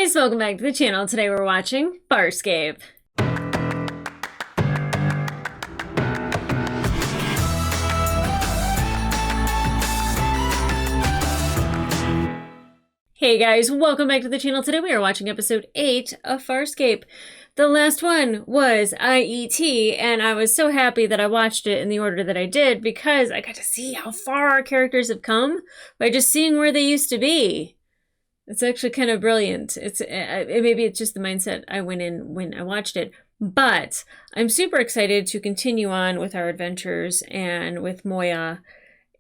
guys, welcome back to the channel. Today we're watching Farscape. Hey guys, welcome back to the channel. Today we are watching episode 8 of Farscape. The last one was IET, and I was so happy that I watched it in the order that I did because I got to see how far our characters have come by just seeing where they used to be. It's actually kind of brilliant. Maybe it's just the mindset I went in when I watched it, but I'm super excited to continue on with our adventures and with Moya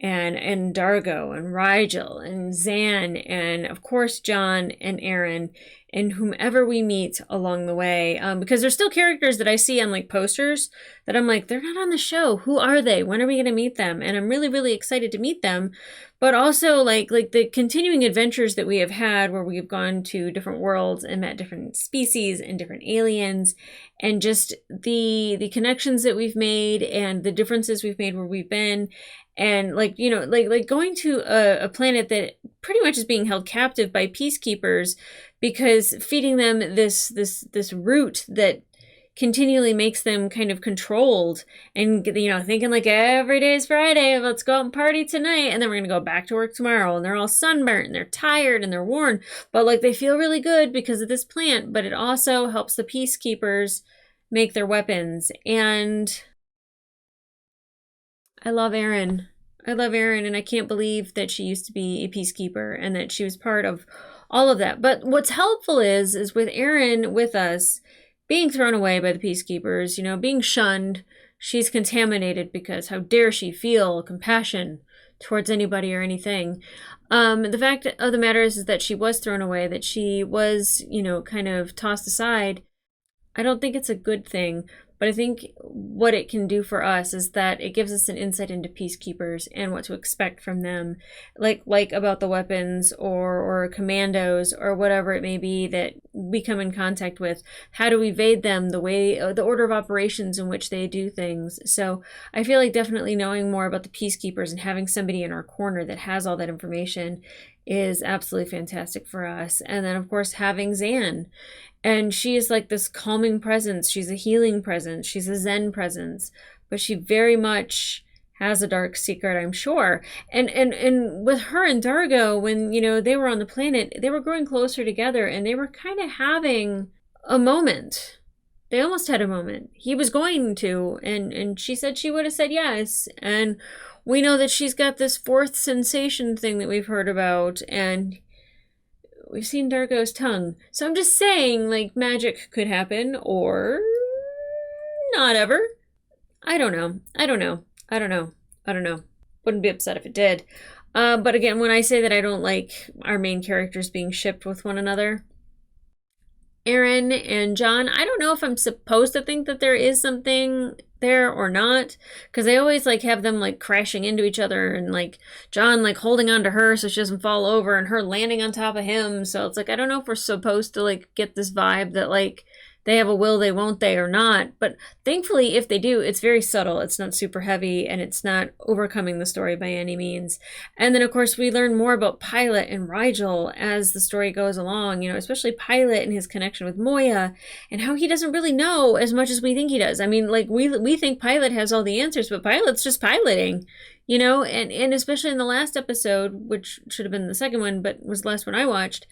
and Dargo and Rigel and Zan and of course John and Aaron and whomever we meet along the way, because there's still characters that I see on like posters that I'm like, they're not on the show. Who are they? When are we going to meet them? And I'm really, really excited to meet them. But also like the continuing adventures that we have had where we've gone to different worlds and met different species and different aliens, and just the connections that we've made and the differences we've made where we've been. And like, you know, like going to a planet that pretty much is being held captive by peacekeepers because feeding them this root that continually makes them kind of controlled and, you know, thinking like every day is Friday, let's go out and party tonight, and then we're gonna go back to work tomorrow, and they're all sunburnt and they're tired and they're worn, but like they feel really good because of this plant. But it also helps the peacekeepers make their weapons. And I love Erin. I love Erin, and I can't believe that she used to be a peacekeeper and that she was part of all of that. But what's helpful is with Erin with us, being thrown away by the peacekeepers, you know, being shunned, she's contaminated because how dare she feel compassion towards anybody or anything. The fact of the matter is that she was thrown away, that she was, you know, kind of tossed aside. I don't think it's a good thing. But I think what it can do for us is that it gives us an insight into peacekeepers and what to expect from them, like about the weapons or commandos or whatever it may be that we come in contact with. How to evade them, the order of operations in which they do things. So I feel like definitely knowing more about the peacekeepers and having somebody in our corner that has all that information is absolutely fantastic for us. And then of course having Zan. And she is like this calming presence. She's a healing presence. She's a Zen presence. But she very much has a dark secret, I'm sure. And with her and Dargo, when, you know, they were on the planet, they were growing closer together and they were kind of having a moment. They almost had a moment. He was going to, and she said she would have said yes. And we know that she's got this fourth sensation thing that we've heard about, and we've seen Dargo's tongue. So I'm just saying, like, magic could happen, or not ever. I don't know. Wouldn't be upset if it did. But again, when I say that I don't like our main characters being shipped with one another, Aaron and John, I don't know if I'm supposed to think that there is something there or not, because they always like have them like crashing into each other, and like John like holding on to her so she doesn't fall over and her landing on top of him. So it's like, I don't know if we're supposed to like get this vibe that like they have a will they won't they or not. But thankfully if they do, it's very subtle. It's not super heavy and it's not overcoming the story by any means. And then of course we learn more about Pilot and Rigel as the story goes along, you know, especially Pilot and his connection with Moya and how he doesn't really know as much as we think he does. I mean, like we think Pilot has all the answers, but Pilot's just piloting, you know. And especially in the last episode, which should have been the second one but was the last one I watched,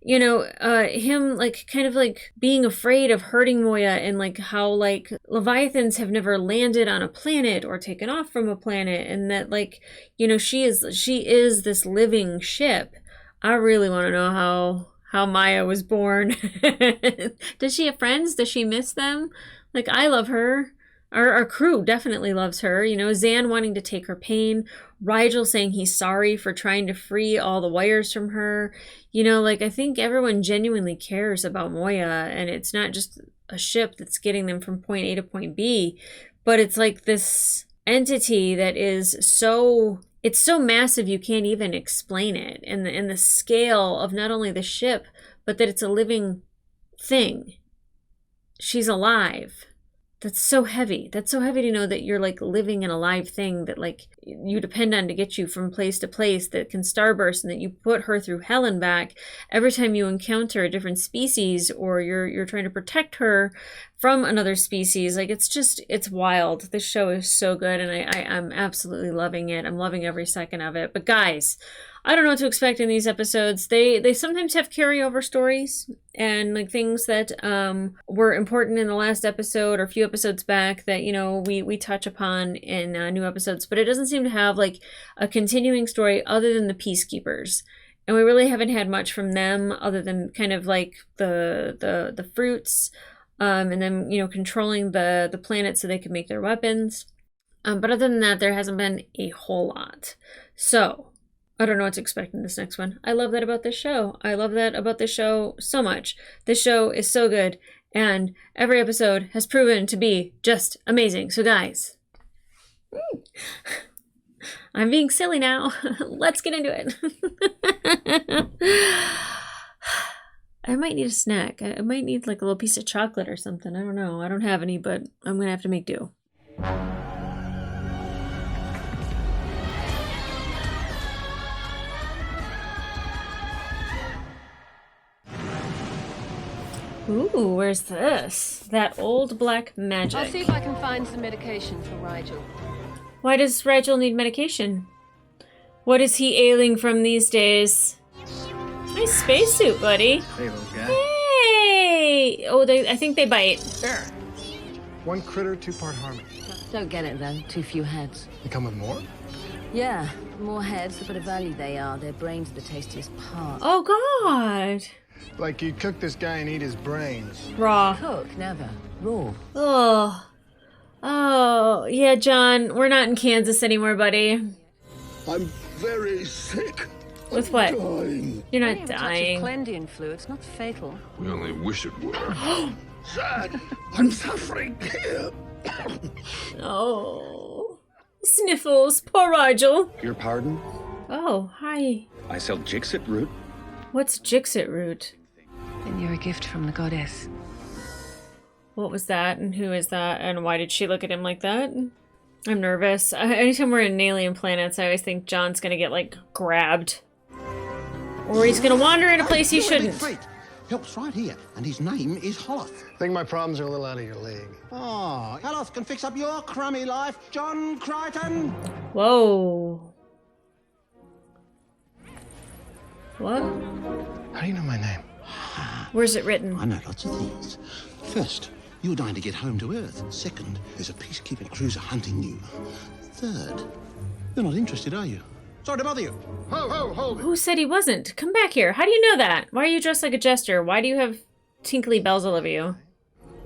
you know, him like kind of like being afraid of hurting Moya, and like how like Leviathans have never landed on a planet or taken off from a planet, and that like, you know, she is this living ship. I really want to know how Maya was born. Does she have friends? Does she miss them? Like, I love her. Our crew definitely loves her. You know, Zan wanting to take her pain. Rigel saying he's sorry for trying to free all the wires from her. You know, like, I think everyone genuinely cares about Moya, and it's not just a ship that's getting them from point A to point B, but it's like this entity that is so, it's so massive you can't even explain it. And the scale of not only the ship, but that it's a living thing. She's alive. That's so heavy. That's so heavy to know that you're like living in a live thing that like you depend on to get you from place to place, that can starburst, and that you put her through hell and back every time you encounter a different species, or you're trying to protect her from another species. Like it's wild. This show is so good, and I'm absolutely loving it. I'm loving every second of it. But guys, I don't know what to expect in these episodes. They sometimes have carryover stories and like things that were important in the last episode or a few episodes back that, you know, we touch upon in new episodes, but it doesn't seem to have like a continuing story other than the peacekeepers. And we really haven't had much from them other than kind of like the fruits, and then, you know, controlling the planet so they can make their weapons. But other than that, there hasn't been a whole lot. So I don't know what to expect in this next one. I love that about this show. I love that about this show so much. This show is so good, and every episode has proven to be just amazing. So guys, I'm being silly now. Let's get into it. I might need a snack. I might need like a little piece of chocolate or something. I don't know. I don't have any, but I'm going to have to make do. Ooh, where's this? That old black magic. I'll see if I can find some medication for Rigel. Why does Rigel need medication? What is he ailing from these days? Nice spacesuit, buddy. Hey, little guy. Hey! Oh, I think they bite. There. One critter, two-part harmony. Don't get it, though. Too few heads. You come with more? Yeah, the more heads, the better value they are. Their brains are the tastiest part. Oh, God. Like you'd cook this guy and eat his brains. Raw. Cook, never. Raw. Oh. Oh, yeah, John. We're not in Kansas anymore, buddy. I'm very sick. With what? Dying. You're Only not a touch dying. of Clendian flu. It's not fatal. We only wish it were. Dad, I'm suffering here. Oh. Sniffles. Poor Rigel. Your pardon? Oh, hi. I sell Jixit root. What's Jixit root? Then you're a gift from the goddess. What was that, and who is that, and why did she look at him like that? I'm nervous. Anytime we're in alien planets, I always think John's gonna get, like, grabbed. Or he's gonna wander in a place he shouldn't. Helps right here, and his name is Holoth. I think my problems are a little out of your league. Oh, Holoth can fix up your crummy life, John Crichton. Whoa. What? How do you know my name? Where's it written? I know lots of things. First, you're dying to get home to Earth. Second, there's a peacekeeping cruiser hunting you. Third, you're not interested, are you? Sorry to bother you. Ho, ho, hold it. Who said he wasn't? Come back here. How do you know that? Why are you dressed like a jester? Why do you have tinkly bells all over you?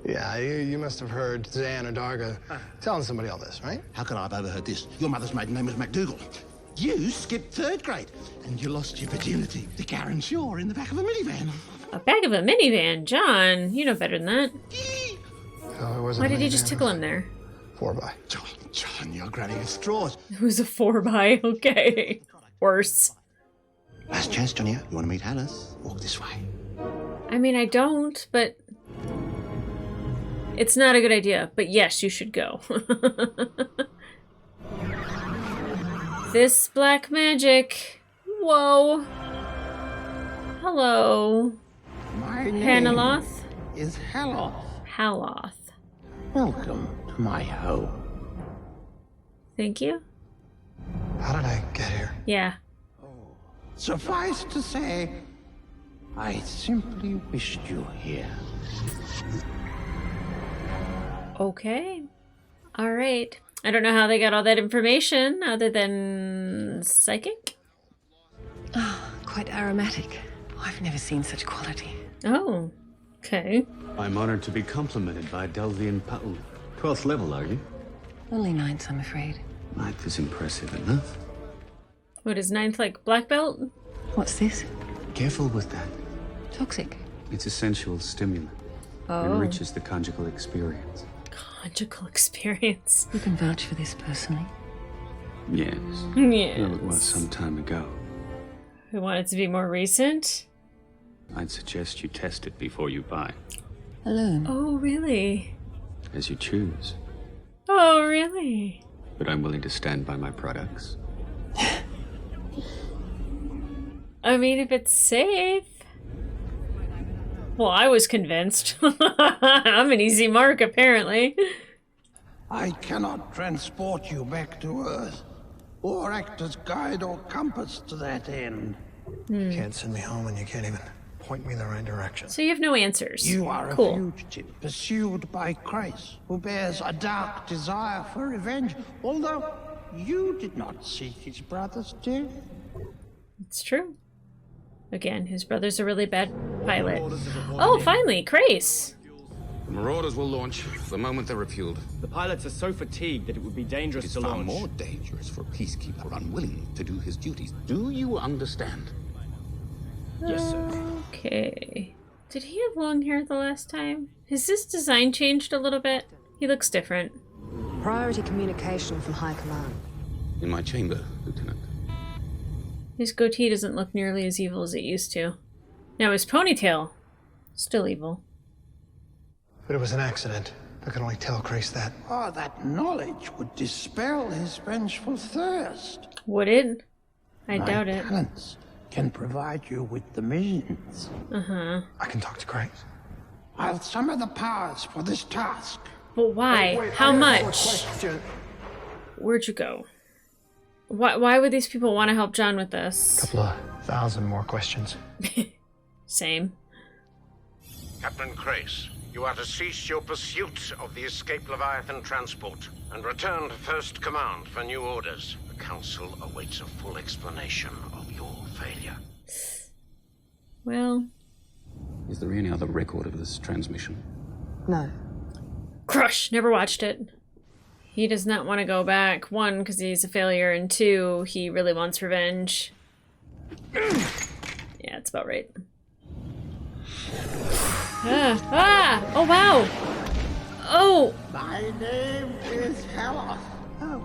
Yeah, you must have heard Zan or Darga telling somebody all this, right? How could I have overheard this? Your mother's maiden name was MacDougal. You skipped third grade, and you lost your virginity to Karen Shaw in the back of a minivan. A back of a minivan? John, you know better than that. Oh, it wasn't. Why did me, he just man. tickle him there? 4x. John, you're grabbing at straws. It was a 4x. Okay. Worse. Last chance, Johnny. You want to meet Alice? Walk this way. I mean, I don't, but it's not a good idea. But yes, you should go. This black magic. Whoa. Hello. My name Haloth? is Haloth. Haloth. Welcome to my home. Thank you. How did I get here? Yeah. Suffice to say, I simply wished you here. Okay. All right. I don't know how they got all that information other than psychic. Oh, quite aromatic. I've never seen such quality. Oh. Okay. I'm honored to be complimented by Delvian Pa'ul. 12th level, are you? Only 9th, I'm afraid. 9th is impressive enough. What is 9th, like black belt? What's this? Careful with that. Toxic. It's a sensual stimulant. Oh. Enriches the conjugal experience. Conjugal experience. You can vouch for this personally. Yes. Yes. Well, it was some time ago. We want it to be more recent. I'd suggest you test it before you buy. Alone. Oh, really? As you choose. Oh, really? But I'm willing to stand by my products. I mean, if it's safe. Well, I was convinced. I'm an easy mark, apparently. I cannot transport you back to Earth, or act as guide or compass to that end. You can't send me home and you can't even point me in the right direction. So you have no answers. You are cool. a fugitive, pursued by Christ, who bears a dark desire for revenge, although you did not seek his brother's death. It's true. Again, his brother's a really bad pilot. Oh, finally, Grace. The Marauders will launch the moment they're refueled. The pilots are so fatigued that it would be dangerous It's to far launch. more dangerous for a peacekeeper unwilling to do his duties. Do you understand? Yes, sir. Okay. Did he have long hair the last time? Has his design changed a little bit? He looks different. Priority communication from High Command. In my chamber, Lieutenant. His goatee doesn't look nearly as evil as it used to. Now his ponytail, still evil. But it was an accident. I could only tell Grace that. Oh, that knowledge would dispel his vengeful thirst. Would it? I My doubt it. talents can provide you with the means. Uh-huh. I can talk to Grace. I'll summon the powers for this task. But why? Wait, How I have one much? question. Where'd you go? Why would these people want to help John with this? Couple of thousand more questions. Same. Captain Grace, you are to cease your pursuit of the escaped Leviathan transport and return to First Command for new orders. The Council awaits a full explanation of your failure. Well, Is there any other record of this transmission? No. Crush! Never watched it. He does not want to go back. One, because he's a failure, and two, he really wants revenge. Yeah, it's about right. Oh, wow! Oh! My name is Hela.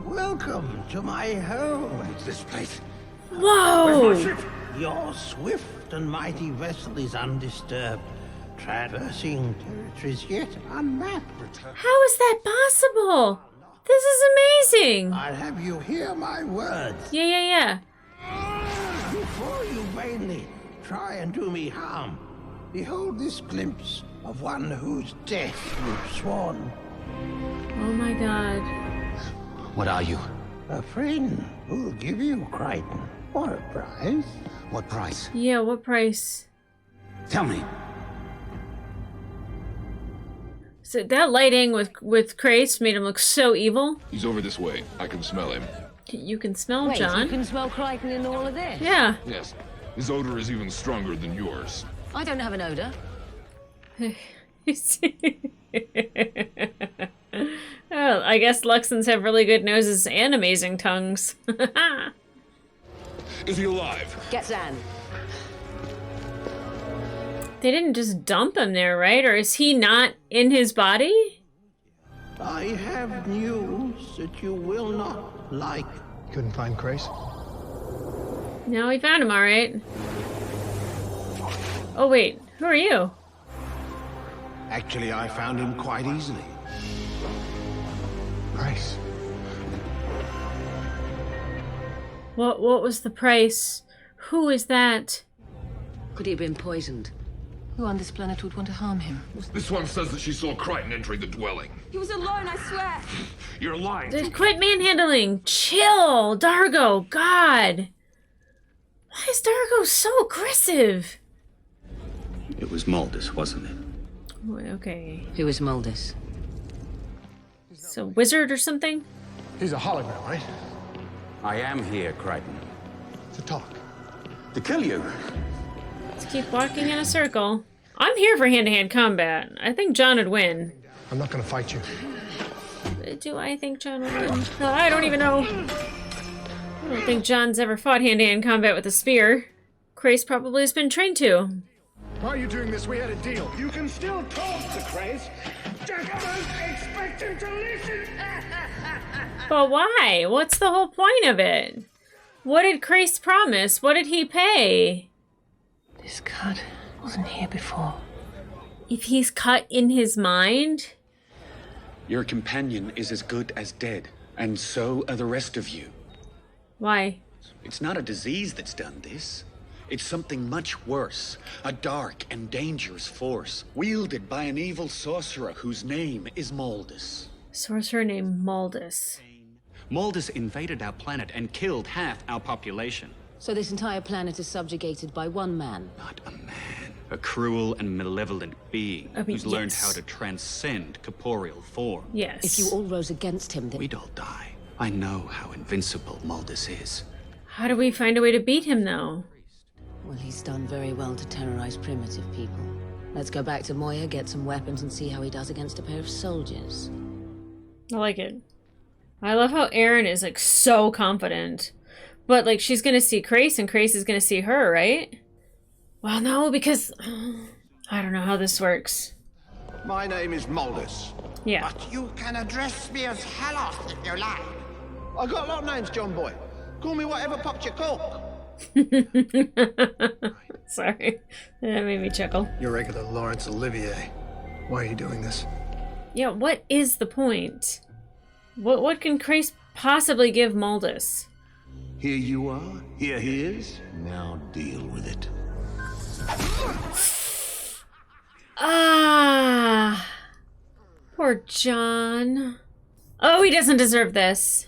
Welcome to my home. This place. Whoa! Your swift and mighty vessel is undisturbed, traversing territories yet unmapped. How is that possible? This is amazing! I'll have you hear my words. Yeah. Before you vainly try and do me harm, behold this glimpse of one whose death you've sworn. Oh my god. What are you? A friend who'll give you Crichton. Or a prize. What price? Yeah, what price? Tell me. So that lighting with Grace made him look so evil. He's over this way. I can smell him. You can smell Wait, John. you can smell Crichton in all of this? Yeah. Yes. His odor is even stronger than yours. I don't have an odor. Oh, I guess Luxons have really good noses and amazing tongues. Is he alive? Get Zan. They didn't just dump him there, right? Or is he not in his body? I have news that you will not like. Couldn't find Grace? No, we found him, all right. Oh, wait. Who are you? Actually, I found him quite easily. Grace. What was the price? Who is that? Could he have been poisoned? Who on this planet would want to harm him? This one says that she saw Crichton entering the dwelling. He was alone, I swear. You're lying. Quit manhandling. Chill, Dargo. God. Why is Dargo so aggressive? It was Maldus, wasn't it? Okay. Who is Maldus? So wizard or something? He's a hologram, right? I am here, Crichton. To talk. To kill you. Let's keep walking in a circle. I'm here for hand-to-hand combat. I think John would win. I'm not gonna fight you. Do I think John would win? I don't even know. I don't think John's ever fought hand-to-hand combat with a spear. Grace probably has been trained to. Why are you doing this? We had a deal. You can still talk to Grace. Just don't expect him to listen. But why? What's the whole point of it? What did Grace promise? What did he pay? This cut wasn't here before. If he's cut in his mind? Your companion is as good as dead, and so are the rest of you. Why? It's not a disease that's done this. It's something much worse. A dark and dangerous force, wielded by an evil sorcerer whose name is Maldus. Sorcerer named Maldus. Maldus invaded our planet and killed half our population. So this entire planet is subjugated by one man? Not a man. A cruel and malevolent being who's learned yes. how to transcend corporeal form. Yes. If you all rose against him, then... We'd all die. I know how invincible Maldus is. How do we find a way to beat him, though? Well, he's done very well to terrorize primitive people. Let's go back to Moya, get some weapons, and see how he does against a pair of soldiers. I like it. I love how Erin is, like, so confident. But, like, she's gonna see Crace, and Crace is gonna see her, right? Well, no, because... I don't know how this works. My name is Maldus. Yeah. But you can address me as Helloth if you like. I got a lot of names, John Boy. Call me whatever popped your cork. Sorry. That made me chuckle. You're regular Laurence Olivier. Why are you doing this? Yeah, what is the point? What can Crace possibly give Maldus? Here you are. Here he is. Now deal with it. Ah, poor John. Oh, he doesn't deserve this.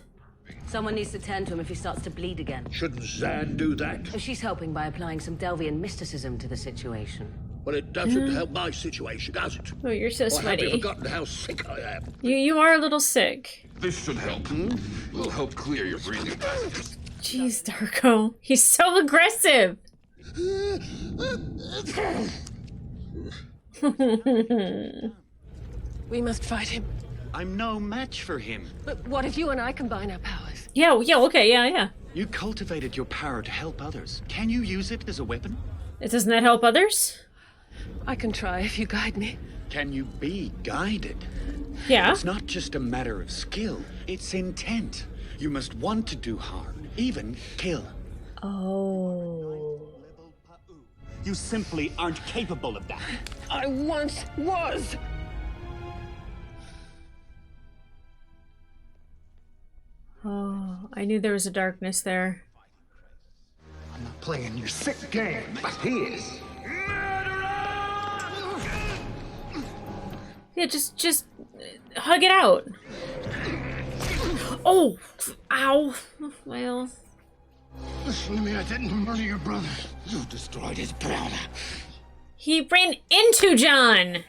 Someone needs to tend to him if he starts to bleed again. Shouldn't Zan do that? Oh, she's helping by applying some Delvian mysticism to the situation. Well, it doesn't help my situation, does it? Oh, you're so Or have sweaty. you forgotten how sick I am? You are a little sick. This should help. Will help clear your breathing passages. Jeez, Darko. He's so aggressive. We must fight him. I'm no match for him. But what if you and I combine our powers? Yeah, okay, yeah. You cultivated your power to help others. Can you use it as a weapon? Doesn't that help others? I can try if you guide me. Can you be guided? Yeah. It's not just a matter of skill, it's intent. You must want to do harm, even kill. Oh. You simply aren't capable of that. I once was. Oh, I knew there was a darkness there. I'm not playing your sick game, but he is. Yeah, just hug it out. Oh, ow. Well. Listen to me, I didn't murder your brother. You destroyed his brother. He ran into John.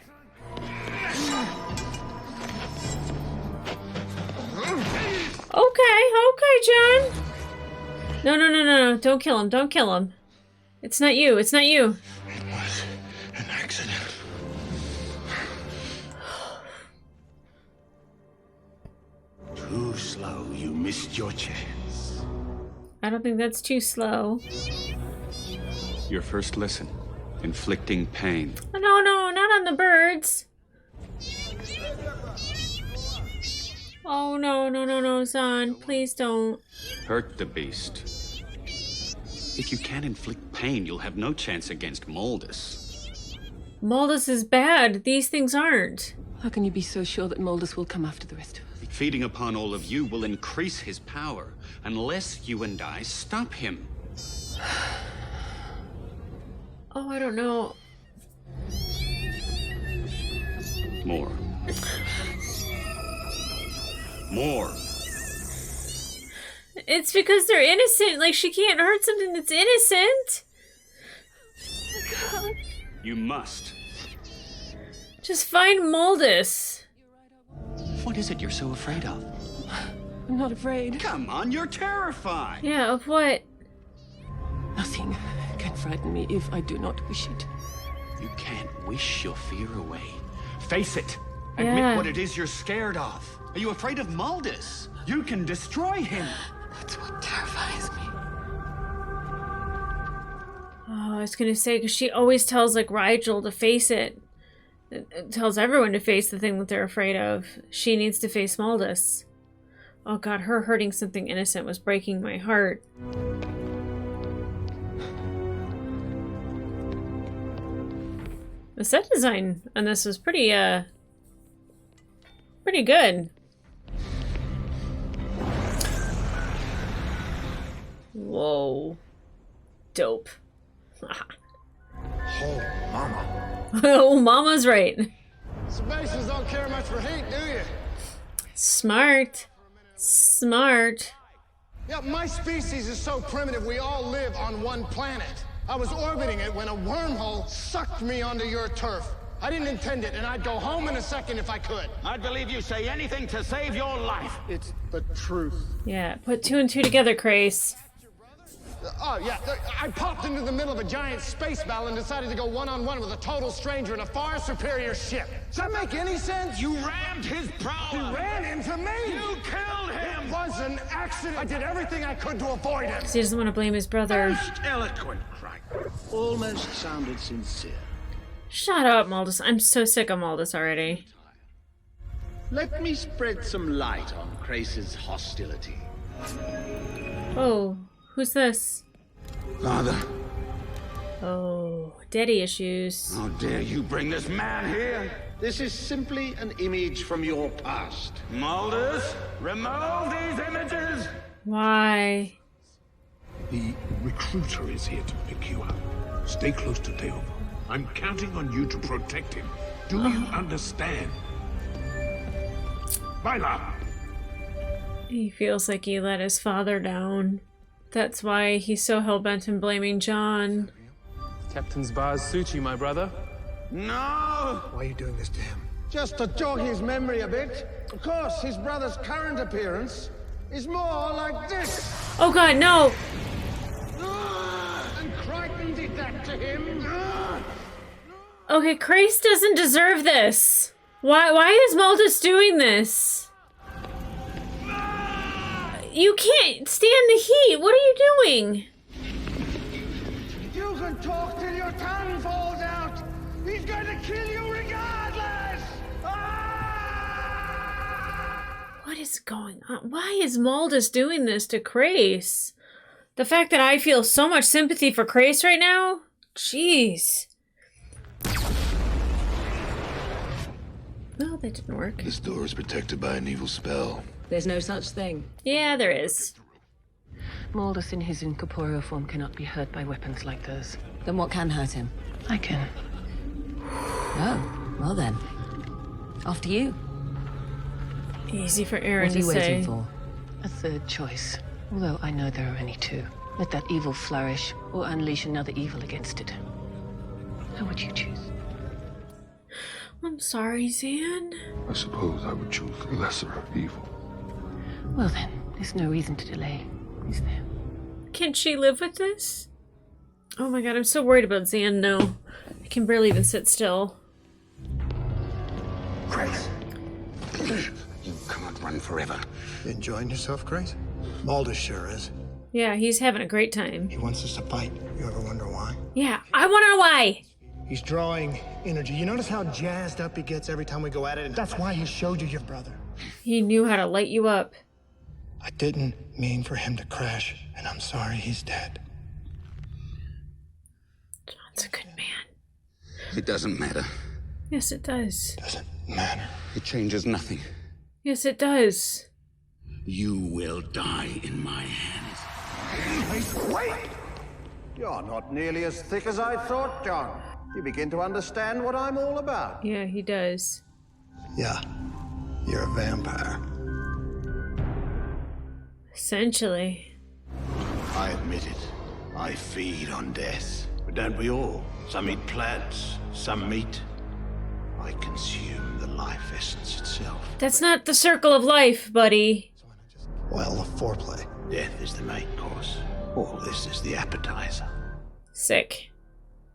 Okay, John. No. Don't kill him. It's not you. It was an accident. Too slow. You missed your chance. I don't think that's too slow. Your first lesson, inflicting pain. No, not on the birds. Oh, no, Zahn. Please don't. Hurt the beast. If you can't inflict pain, you'll have no chance against Maldus. Maldus is bad. These things aren't. How can you be so sure that Maldus will come after the rest of us? Feeding upon all of you will increase his power, unless you and I stop him. Oh, I don't know. More. It's because they're innocent. Like, she can't hurt something that's innocent. You must. Just find Maldus. What is it you're so afraid of? I'm not afraid. Come on, you're terrified. Yeah, of what? Nothing can frighten me if I do not wish it. You can't wish your fear away. Face it. Admit Yeah. what it is you're scared of. Are you afraid of Maldus? You can destroy him. That's what terrifies me. Oh, I was gonna say, because she always tells, like, Rigel to face it. It tells everyone to face the thing that they're afraid of. She needs to face Maldus. Oh god, her hurting something innocent was breaking my heart. The set design on this was pretty Pretty good. Whoa. Dope. Oh, mama. Oh, mama's right. Sebaceans don't care much for heat, do you? Smart. Smart. Yeah, my species is so primitive we all live on one planet. I was orbiting it when a wormhole sucked me onto your turf. I didn't intend it, and I'd go home in a second if I could. I'd believe you say anything to save your life. It's the truth. Yeah, put 2 and 2 together, Crace. Oh, yeah, I popped into the middle of a giant space battle and decided to go one-on-one with a total stranger in a far superior ship. Does that make any sense? You rammed his prowler. He ran into me! You killed him! It was an accident. I did everything I could to avoid it. He doesn't want to blame his brother. Most eloquent, Craig. Almost sounded sincere. Shut up, Maldus. I'm so sick of Maldus already. Let me spread some light on Crace's hostility. Oh, who's this? Father, Oh, daddy issues. how dare you bring this man here? This is simply an image from your past. Maldus, remove these images! Why? The recruiter is here to pick you up. Stay close to Deovo. I'm counting on you to protect him. Do you understand? Myla! He feels like he let his father down. That's why he's so hell-bent on blaming John. Captain's bars suit you, my brother. No! Why are you doing this to him? Just to jog his memory a bit. Of course, his brother's current appearance is more like this. Oh god, no! And Crichton did that to him. Okay, Crace doesn't deserve this. Why is Maldus doing this? You can't stand the heat. What are you doing? You can talk till your tongue falls out. He's going to kill you regardless. What is going on? Why is Maldus doing this to Crace? The fact that I feel so much sympathy for Crace right now? Jeez. Well, that didn't work. This door is protected by an evil spell. There's no such thing. Yeah, there is. Maldus in his incorporeal form cannot be hurt by weapons like those. Then what can hurt him? I can. Oh, well then. After you. Easy for Aaron What are you to say. waiting for? A third choice. Although I know there are only two. Let that evil flourish, or unleash another evil against it. How would you choose? I'm sorry, Zan. I suppose I would choose the lesser evil. Well then, there's no reason to delay, is there? Can she live with this? Oh my god, I'm so worried about Zan. No. I can barely even sit still. Grace. You can't run forever. Enjoying yourself, Grace? Maldus sure is. Yeah, he's having a great time. He wants us to fight. You ever wonder why? Yeah, I want to know why. He's drawing energy. You notice how jazzed up he gets every time we go at it? And that's why he showed you your brother. He knew how to light you up. I didn't mean for him to crash, and I'm sorry he's dead. John's a good man. It doesn't matter. Yes, it does. Doesn't matter. It changes nothing. Yes, it does. You will die in my hands. Wait! You're not nearly as thick as I thought, John. You begin to understand what I'm all about. Yeah, he does. Yeah, you're a vampire. Essentially. I admit it. I feed on death. But don't we all? Some eat plants, some meat. I consume the life essence itself. That's not the circle of life, buddy. Well, the foreplay. Death is the main course. All this is the appetizer. Sick.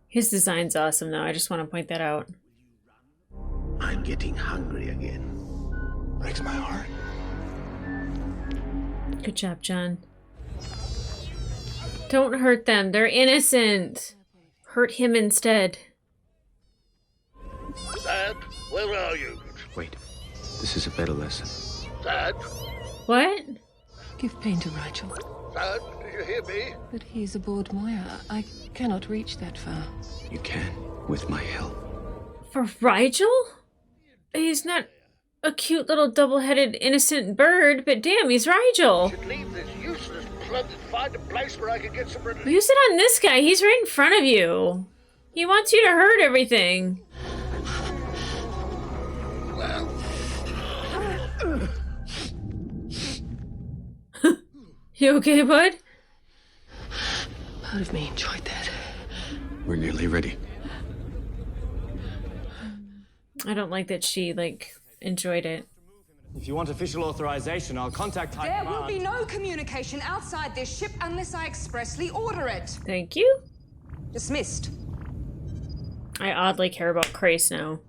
His design's awesome, though. I just want to point that out. I'm getting hungry again. Breaks my heart. Good job, John. Don't hurt them. They're innocent. Hurt him instead. Dad, where are you? Wait, this is a better lesson. Dad? What? Give pain to Rigel. Dad, do you hear me? But he's aboard Moya. I cannot reach that far. You can, with my help. For Rigel? He's not a cute little double-headed innocent bird, but damn, he's Rigel. Should leave this useless plug and find a place where I could get some relief. Use it on this guy. He's right in front of you. He wants you to hurt everything. Well. You okay, bud? Part of me enjoyed that. We're nearly ready. I don't like that she, like, enjoyed it. If you want official authorization, I'll contact High There Command. will be no communication outside this ship unless I expressly order it. Thank you. Dismissed. I oddly care about Krace now.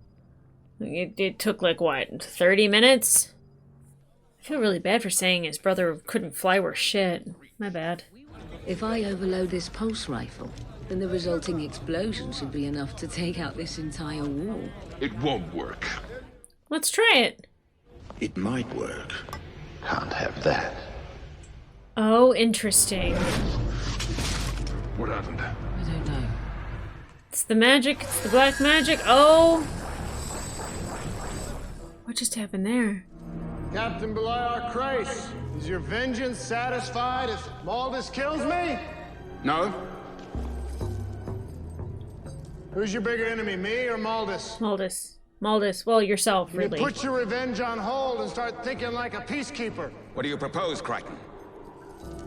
It took, like, what, 30 minutes? I feel really bad for saying his brother couldn't fly worth shit. My bad. If I overload this pulse rifle, then the resulting explosion should be enough to take out this entire wall. It won't work. Let's try it. It might work. Can't have that. Oh, interesting. What happened? I don't know. It's the magic. It's the black magic. Oh! What just happened there? Captain Beliar Krace, is your vengeance satisfied if Maldus kills me? No? Who's your bigger enemy, me or Maldus? Maldus. Maldus. Well, yourself, really. You put your revenge on hold and start thinking like a peacekeeper. What do you propose, Crichton?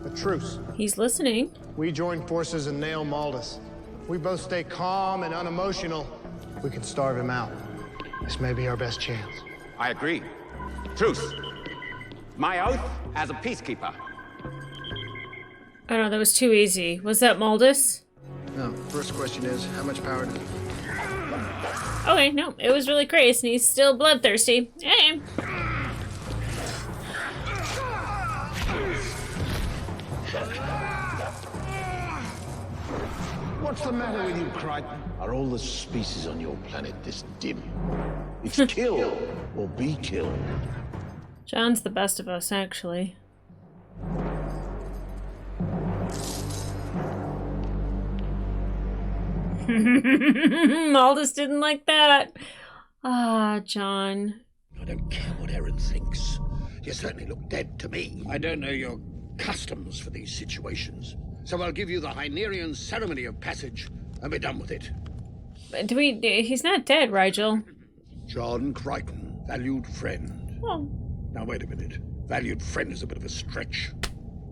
A truce. He's listening. We join forces and nail Maldus. We both stay calm and unemotional. We can starve him out. This may be our best chance. I agree. Truce. My oath as a peacekeeper. I don't know, that was too easy. Was that Maldus? No, first question is, how much power does it? Okay, no, it was really Krace, and he's still bloodthirsty. Hey. What's the matter with you, Crichton? Are all the species on your planet this dim? It's kill or be killed. John's the best of us, actually. Maldus didn't like that. Ah, John. I don't care what Aaron thinks. You certainly look dead to me. I don't know your customs for these situations, so I'll give you the Hynerian ceremony of passage and be done with it. He's not dead, Rigel. John Crichton, valued friend. Oh. Now wait a minute. Valued friend is a bit of a stretch.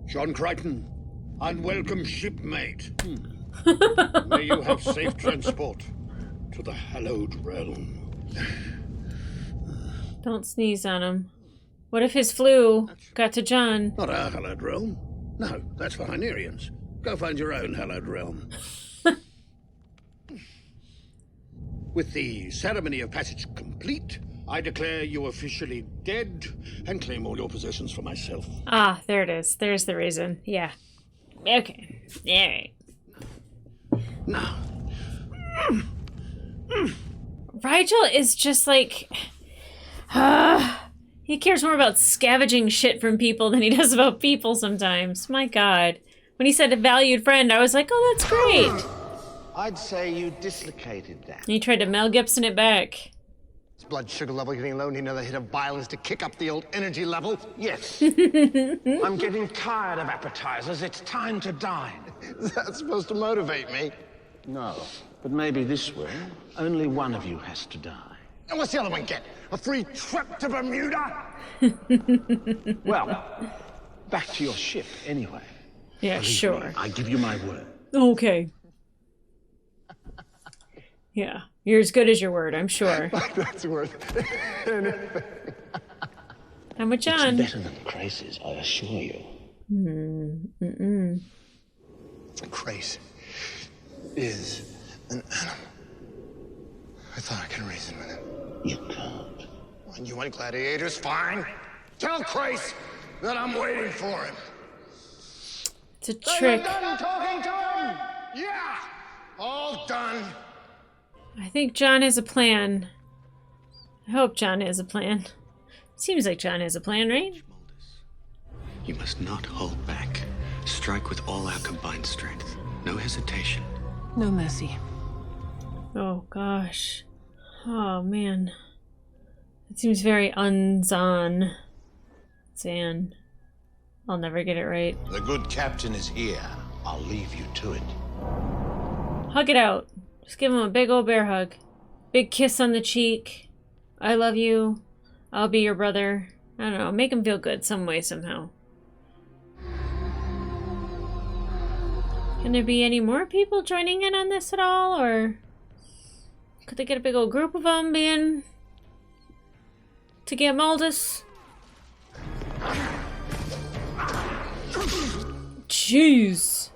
John Crichton, unwelcome shipmate. May you have safe transport to the hallowed realm. Don't sneeze on him. What if his flu got to John? Not our hallowed realm. No, that's for Hynerians. Go find your own hallowed realm. With the ceremony of passage complete, I declare you officially dead and claim all your possessions for myself. Ah, there it is. There's the reason. Yeah. Okay. Alright. Now. Rigel is just like... he cares more about scavenging shit from people than he does about people sometimes. My god. When he said a valued friend, I was like, oh, that's great. I'd say you dislocated that. And he tried to Mel Gibson it back. His blood sugar level getting low, need another hit of violence to kick up the old energy level. Yes. I'm getting tired of appetizers. It's time to dine. Is that supposed to motivate me? No, but maybe this way, only one of you has to die. And what's the other one get? A free trip to Bermuda? Well, back to your ship, anyway. Yeah, Believe sure. me, I give you my word. Okay. Yeah, you're as good as your word, I'm sure. That's worth anything. I'm with John. It's better than Krace's, I assure you. Krace is an animal. I thought I could reason with him. You can't. When you want gladiators, fine. Tell Krace that I'm waiting for him. It's a trick. Are you done talking to him? Yeah, all done. I think John has a plan. I hope John has a plan. Seems like John has a plan, right? You must not hold back. Strike with all our combined strength. No hesitation. No mercy. Oh, gosh. Oh, man. It seems very unzan. Zan. I'll never get it right. The good captain is here. I'll leave you to it. Hug it out. Just give him a big old bear hug. Big kiss on the cheek. I love you. I'll be your brother. I don't know. Make him feel good some way, somehow. Can there be any more people joining in on this at all? Or could they get a big old group of them being to get Maldus? Jeez.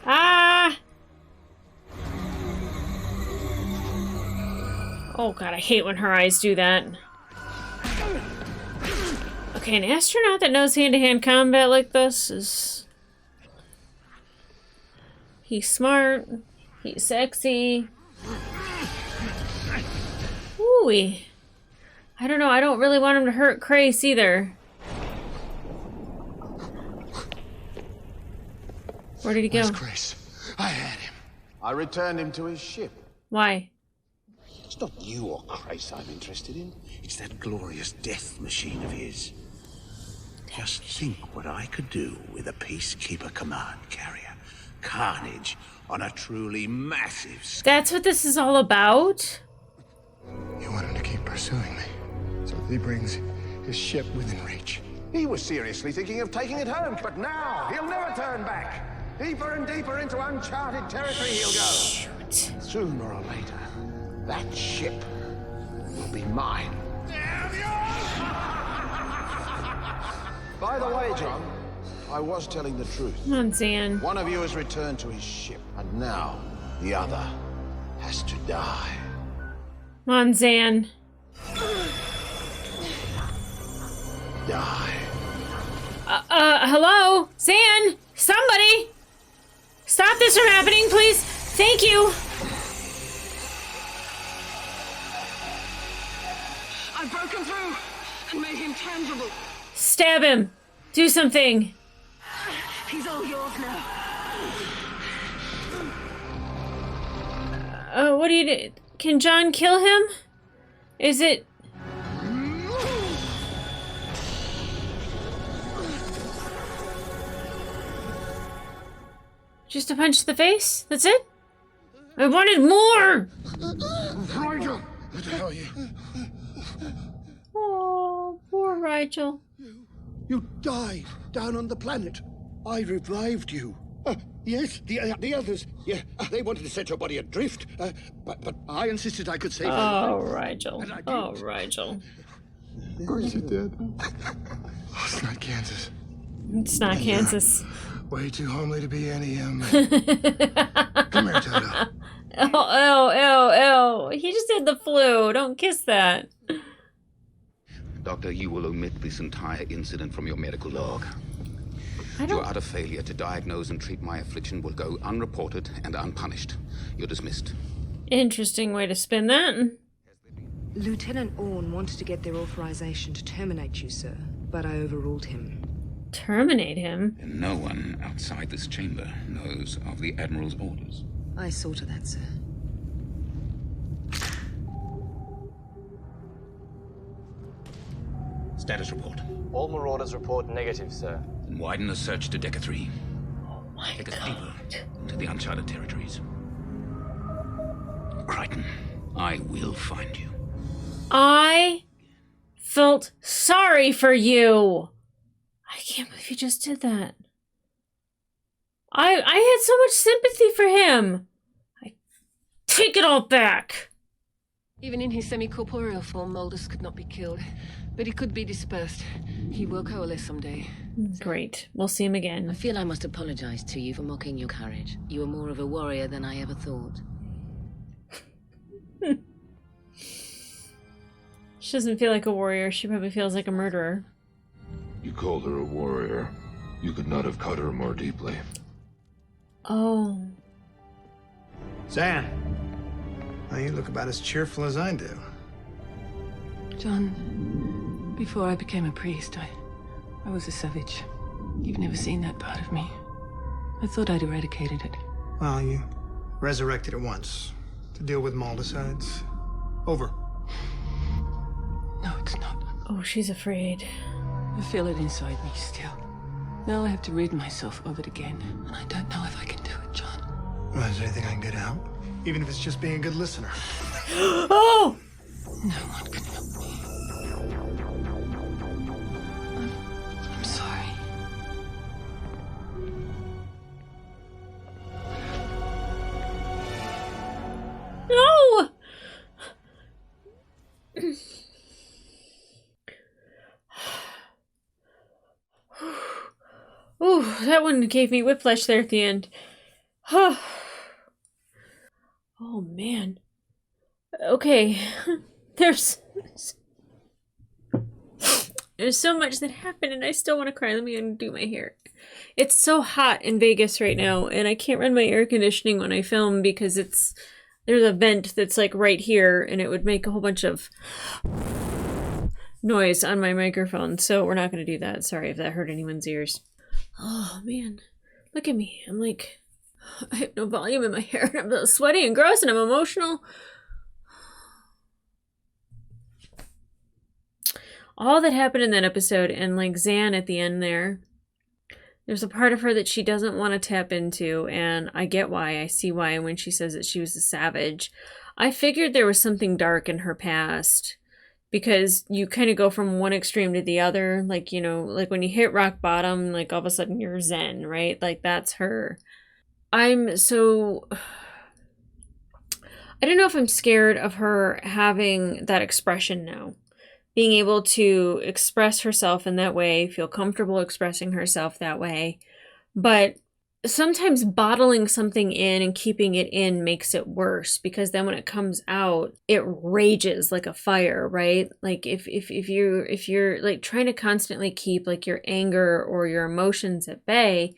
Ah! Oh god, I hate when her eyes do that. Okay, an astronaut that knows hand-to-hand combat like this is... He's smart. He's sexy. Ooh. I don't know, I don't really want him to hurt Crace either. Where did he go? Where's Crace? I had him. I returned him to his ship. Why? It's not you or Crace I'm interested in. It's that glorious death machine of his. Just think what I could do with a Peacekeeper command carrier. Carnage on a truly massive scale. That's what this is all about? You want him to keep pursuing me, so that he brings his ship within reach. He was seriously thinking of taking it home, but now he'll never turn back. Deeper and deeper into uncharted territory he'll go. Shoot. Sooner or later, that ship will be mine. Damn you! By the way, John, I was telling the truth. Come on, Zan. One of you has returned to his ship, and now the other has to die. Come on, Zan. Die. Hello? Zan? Somebody? Stop this from happening, please. Thank you. I've broken through and made him tangible. Stab him. Do something. He's all yours now. What do you do? Can John kill him? Is it... Just a punch to the face? That's it? I wanted more! Rigel! What the hell are you? Oh, poor Rigel. You died down on the planet. I revived you. Yes, the others. Yeah, they wanted to set your body adrift, but I insisted I could save you. Oh, Rigel. Oh, Rigel. Of course you did. Oh, it's not Kansas. It's not Kansas. Way too homely to be any, Come here, Toto. Oh, he just had the flu. Don't kiss that. Doctor, you will omit this entire incident from your medical log. Your utter failure to diagnose and treat my affliction will go unreported and unpunished. You're dismissed. Interesting way to spin that. Lieutenant Orn wanted to get their authorization to terminate you, sir, but I overruled him. Terminate him? And no one outside this chamber knows of the Admiral's orders. I saw to that, sir. Status report. All marauders report negative, sir. Then widen the search to Decker 3. Oh my Take us God. deeper into the uncharted territories. Crichton, I will find you. I felt sorry for you. I can't believe you just did that. I had so much sympathy for him. I take it all back. Even in his semi-corporeal form, Maldus could not be killed. But he could be dispersed. He will coalesce someday. Great. We'll see him again. I feel I must apologize to you for mocking your courage. You were more of a warrior than I ever thought. She doesn't feel like a warrior. She probably feels like a murderer. You called her a warrior. You could not have cut her more deeply. Oh. Zan. Well, you look about as cheerful as I do. John, before I became a priest, I was a savage. You've never seen that part of me. I thought I'd eradicated it. Well, you resurrected it once. To deal with Maldicides. Over. No, it's not. Oh, she's afraid. I feel it inside me still. Now I have to read myself of it again, and I don't know if I can do it, John. Well, is there anything I can do to help? Even if it's just being a good listener. Oh! No one can help me. I'm sorry. No! Oh, that one gave me whiplash there at the end. Oh, man. Okay. There's so much that happened and I still want to cry. Let me undo my hair. It's so hot in Vegas right now and I can't run my air conditioning when I film because there's a vent that's like right here and it would make a whole bunch of noise on my microphone. So we're not going to do that. Sorry if that hurt anyone's ears. Oh man, look at me. I'm like, I have no volume in my hair and I'm sweaty and gross and I'm emotional. All that happened in that episode and like Zan at the end there's a part of her that she doesn't want to tap into and I get why. I see why when she says that she was a savage. I figured there was something dark in her past because you kind of go from one extreme to the other. Like, you know, like when you hit rock bottom, like all of a sudden you're Zen, right? Like that's her. I don't know if I'm scared of her having that expression now. Being able to express herself in that way, feel comfortable expressing herself that way. But sometimes bottling something in and keeping it in makes it worse because then when it comes out, it rages like a fire, right? Like if you're like trying to constantly keep like your anger or your emotions at bay,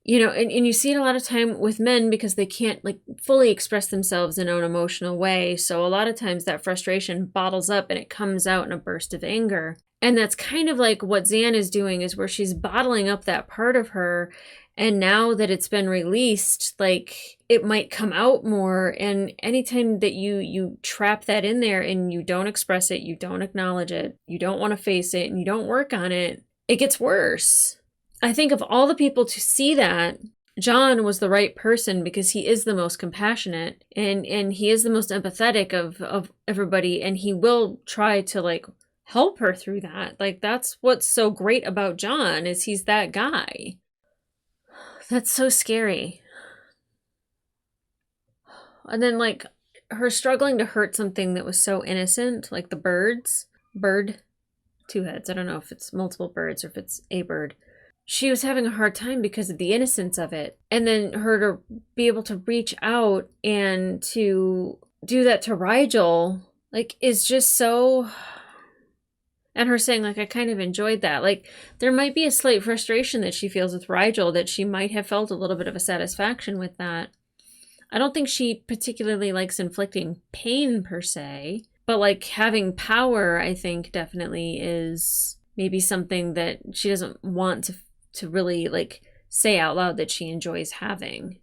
you know, and you see it a lot of time with men because they can't like fully express themselves in an emotional way. So a lot of times that frustration bottles up and it comes out in a burst of anger. And that's kind of like what Zan is doing is where she's bottling up that part of her. And now that it's been released, like it might come out more. And anytime that you trap that in there and you don't express it, you don't acknowledge it, you don't want to face it and you don't work on it, it gets worse. I think of all the people to see that, John was the right person because he is the most compassionate and he is the most empathetic of everybody and he will try to like help her through that. Like that's what's so great about John is he's that guy. That's so scary. And then like her struggling to hurt something that was so innocent, like the bird, two heads. I don't know if it's multiple birds or if it's a bird. She was having a hard time because of the innocence of it. And then her to be able to reach out and to do that to Rigel, like, is just so... And her saying, like, I kind of enjoyed that. Like, there might be a slight frustration that she feels with Rigel, that she might have felt a little bit of a satisfaction with that. I don't think she particularly likes inflicting pain, per se. But, like, having power, I think, definitely is maybe something that she doesn't want to really like say out loud that she enjoys having.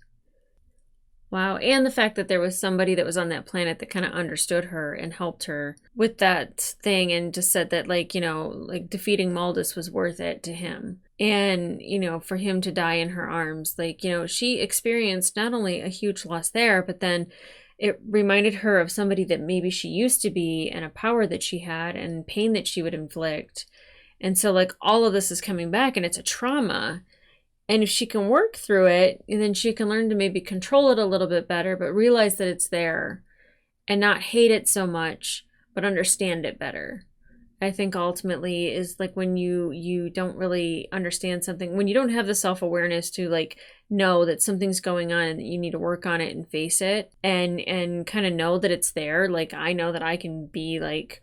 Wow. And the fact that there was somebody that was on that planet that kind of understood her and helped her with that thing and just said that like, you know, like defeating Maldus was worth it to him. And, you know, for him to die in her arms, like, you know, she experienced not only a huge loss there, but then it reminded her of somebody that maybe she used to be and a power that she had and pain that she would inflict. And so like all of this is coming back and it's a trauma. And if she can work through it, then she can learn to maybe control it a little bit better, but realize that it's there and not hate it so much, but understand it better. I think ultimately is like when you don't really understand something, when you don't have the self-awareness to like know that something's going on and that you need to work on it and face it and kind of know that it's there. Like I know that I can be like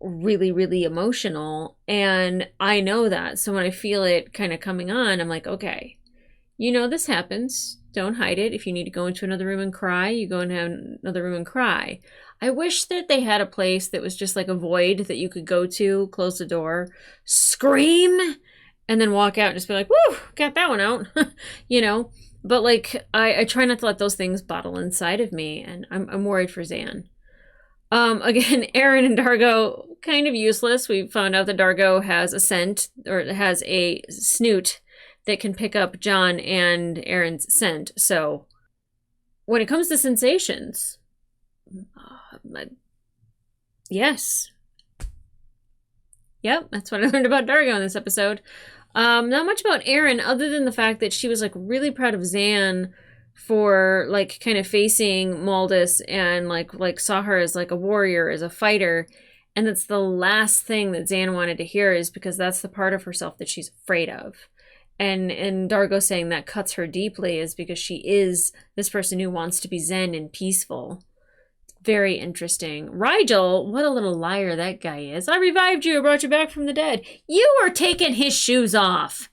really, really emotional and I know that. So when I feel it kind of coming on, I'm like, okay, you know, this happens. Don't hide it. If you need to go into another room and cry, you go into another room and cry. I wish that they had a place that was just like a void that you could go to, close the door, scream, and then walk out and just be like, woo, got that one out. You know, But like, I try not to let those things bottle inside of me, and I'm worried for Zan. Again, Aaron and Dargo, kind of useless. We found out that Dargo has a scent, or has a snoot that can pick up John and Aaron's scent. So when it comes to sensations, yes. Yep, that's what I learned about Dargo in this episode. Not much about Aaron, other than the fact that she was like really proud of Zan for like kind of facing Maldus, and like saw her as like a warrior, as a fighter. And that's the last thing that Zan wanted to hear, is because that's the part of herself that she's afraid of. And Dargo saying that cuts her deeply is because she is this person who wants to be zen and peaceful. Very interesting. Rigel, what a little liar that guy is. I revived you, I brought you back from the dead. You were taking his shoes off.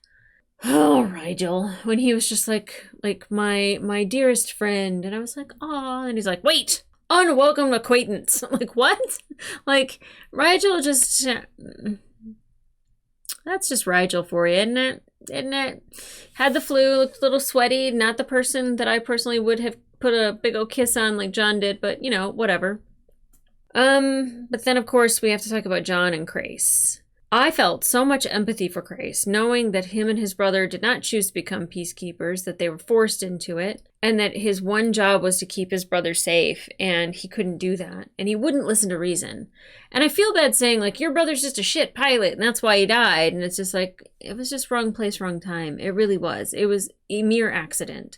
Oh, Rigel, when he was just like my dearest friend, and I was like, aw, and he's like, wait, unwelcome acquaintance. I'm like, what? Like, Rigel just, that's just Rigel for you, isn't it? Isn't it? Had the flu, looked a little sweaty, not the person that I personally would have put a big old kiss on like John did, but you know, whatever. But then of course we have to talk about John and Crais. I felt so much empathy for Crais, knowing that him and his brother did not choose to become peacekeepers, that they were forced into it, and that his one job was to keep his brother safe, and he couldn't do that, and he wouldn't listen to reason. And I feel bad saying, like, your brother's just a shit pilot, and that's why he died, and it's just like, it was just wrong place, wrong time. It really was. It was a mere accident.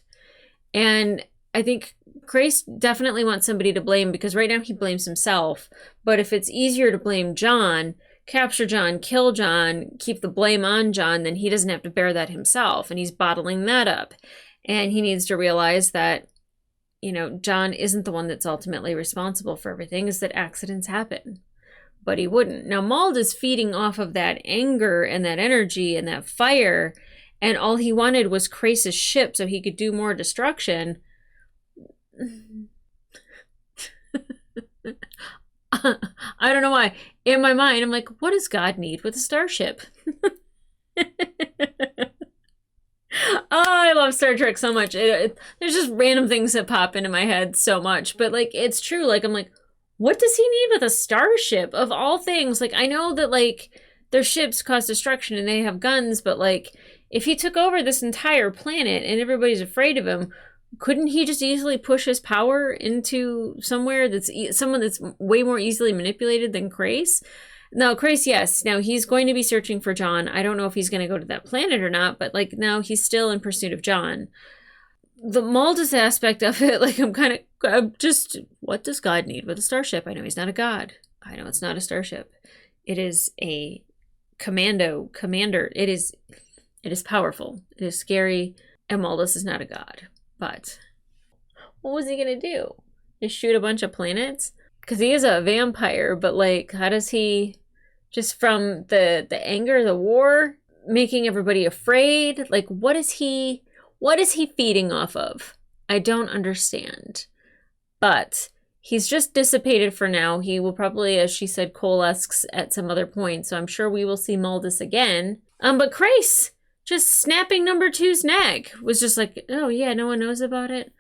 And I think Crais definitely wants somebody to blame, because right now he blames himself, but if it's easier to blame John, capture John, kill John, keep the blame on John, then he doesn't have to bear that himself, and he's bottling that up. And he needs to realize that, you know, John isn't the one that's ultimately responsible for everything, is that accidents happen. But he wouldn't. Now, Mauld is feeding off of that anger and that energy and that fire, and all he wanted was Crais' ship so he could do more destruction. I don't know why. In my mind, I'm like, what does God need with a starship? Oh, I love Star Trek so much. There's just random things that pop into my head so much. But, like, it's true. Like, I'm like, what does he need with a starship? Of all things, like, I know that, like, their ships cause destruction and they have guns. But, like, if he took over this entire planet and everybody's afraid of him, couldn't he just easily push his power into somewhere that's someone that's way more easily manipulated than Crais? Now, Crais, yes. Now, he's going to be searching for John. I don't know if he's going to go to that planet or not, but, like, now he's still in pursuit of John. The Maldus aspect of it, like, I'm just, what does God need with a starship? I know he's not a god. I know it's not a starship. It is a commander. It is powerful. It is scary, and Maldus is not a god. But what was he going to do? Just shoot a bunch of planets? Because he is a vampire, but, like, how does he, just from the anger, the war, making everybody afraid? Like, what is he feeding off of? I don't understand. But he's just dissipated for now. He will probably, as she said, coalesce at some other point. So I'm sure we will see Maldus again. But Crais, just snapping number 2's neck, was just like, oh yeah, no one knows about it.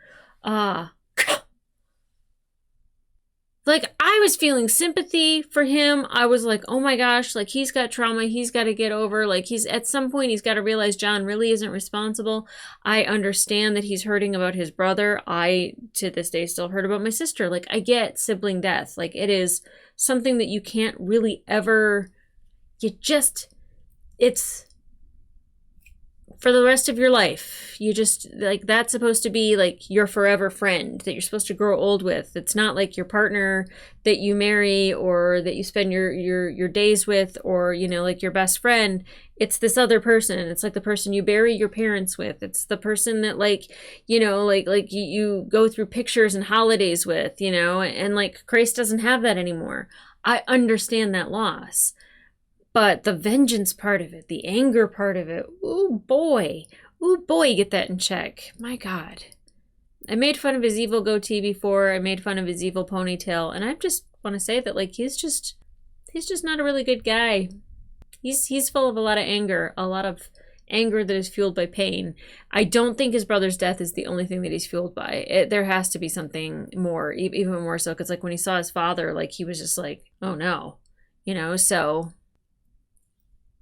Like, I was feeling sympathy for him. I was like, oh my gosh, like, he's got trauma he's got to get over. Like, he's at some point he's got to realize John really isn't responsible. I understand that he's hurting about his brother. I, to this day, still hurt about my sister. Like, I get sibling death. Like, it is something that you can't really ever, it's for the rest of your life. You just, like, that's supposed to be like your forever friend that you're supposed to grow old with. It's not like your partner that you marry or that you spend your days with, or, you know, like your best friend. It's this other person. It's like the person you bury your parents with. It's the person that, like, you know, like you go through pictures and holidays with, you know, and like Crais doesn't have that anymore. I understand that loss. But the vengeance part of it, the anger part of it, ooh boy, get that in check. My God. I made fun of his evil goatee before. I made fun of his evil ponytail. And I just want to say that, like, he's just not a really good guy. He's full of a lot of anger anger that is fueled by pain. I don't think his brother's death is the only thing that he's fueled by. There has to be something more, even more so, because like when he saw his father, like he was just like, oh no, you know. So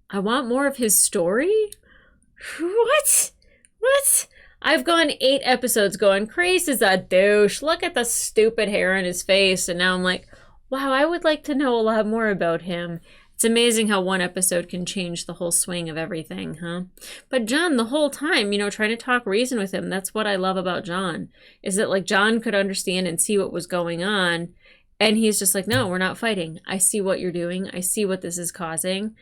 I want more of his story. What? I've gone 8 episodes going, Kreese is a douche. Look at the stupid hair on his face. And now I'm like, wow, I would like to know a lot more about him. It's amazing how one episode can change the whole swing of everything, huh? But John, the whole time, you know, trying to talk reason with him, that's what I love about John, is that like John could understand and see what was going on. And he's just like, no, we're not fighting. I see what you're doing. I see what this is causing.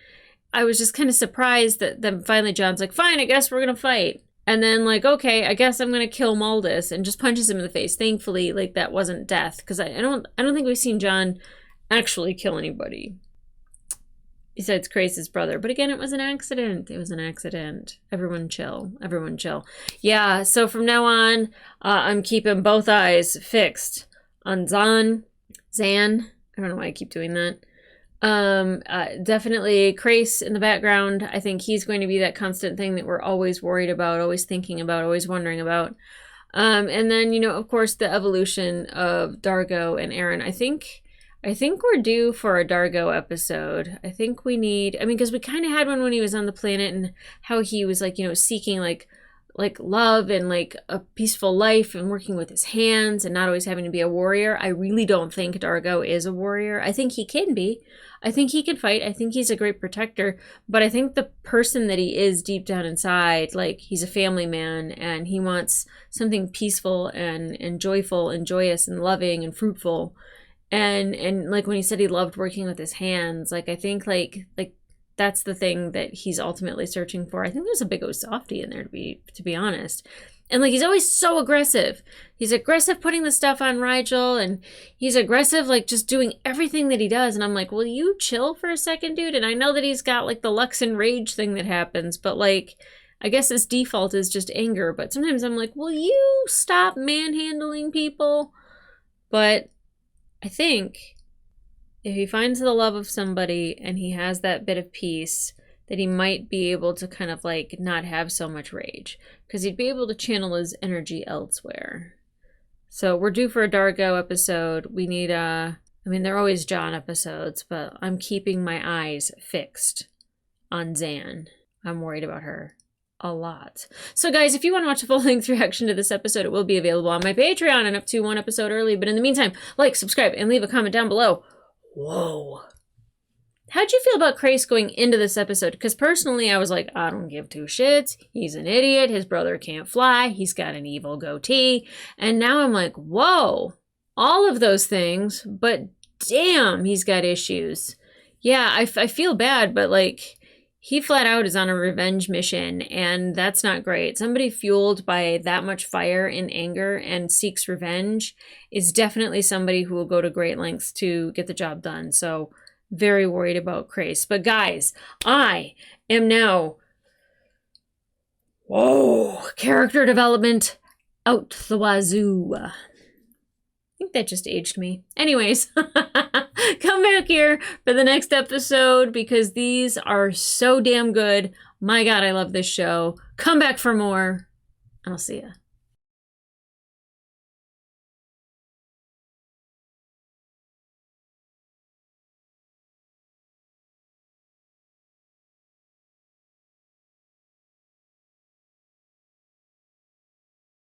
I was just kind of surprised that then finally John's like, fine, I guess we're going to fight. And then like, okay, I guess I'm going to kill Maldus, and just punches him in the face. Thankfully, like that wasn't death, because I don't think we've seen John actually kill anybody besides Kreese's brother. But again, it was an accident. It was an accident. Everyone chill. Everyone chill. Yeah, so from now on, I'm keeping both eyes fixed on Zan. I don't know why I keep doing that. Definitely Kreese in the background. I think he's going to be that constant thing that we're always worried about, always thinking about, always wondering about. And then, you know, of course, the evolution of Dargo and Aaron. I think we're due for a Dargo episode. I think we need, I mean, because we kind of had one when he was on the planet, and how he was like, you know, seeking like love and like a peaceful life and working with his hands and not always having to be a warrior. I really don't think Dargo is a warrior. I think he can be. I think he can fight. I think he's a great protector. But I think the person that he is deep down inside, like he's a family man and he wants something peaceful and joyful and joyous and loving and fruitful. And like when he said he loved working with his hands, like I think like that's the thing that he's ultimately searching for. I think there's a big old softie in there, to be honest. And like he's always so aggressive. He's aggressive putting the stuff on Rigel, and he's aggressive like just doing everything that he does. And I'm like, will you chill for a second, dude? And I know that he's got like the Lux and Rage thing that happens, but like I guess his default is just anger. But sometimes I'm like, will you stop manhandling people? But I think if he finds the love of somebody and he has that bit of peace, that he might be able to kind of like not have so much rage, because he'd be able to channel his energy elsewhere. So we're due for a Dargo episode. We need I mean, they're always John episodes, but I'm keeping my eyes fixed on Zan. I'm worried about her a lot. So guys, if you want to watch a full-length reaction to this episode, it will be available on my Patreon and up to one episode early. But in the meantime, like, subscribe, and leave a comment down below. Whoa. How'd you feel about Kreese going into this episode? Because personally, I was like, I don't give two shits. He's an idiot. His brother can't fly. He's got an evil goatee. And now I'm like, whoa, all of those things, but damn, he's got issues. Yeah, I feel bad, but like, he flat out is on a revenge mission, and that's not great. Somebody fueled by that much fire and anger and seeks revenge is definitely somebody who will go to great lengths to get the job done. So, very worried about Kreese. But guys, I am now, whoa, character development out the wazoo. I think that just aged me. Anyways, come back here for the next episode, because these are so damn good. My God, I love this show. Come back for more, and I'll see ya.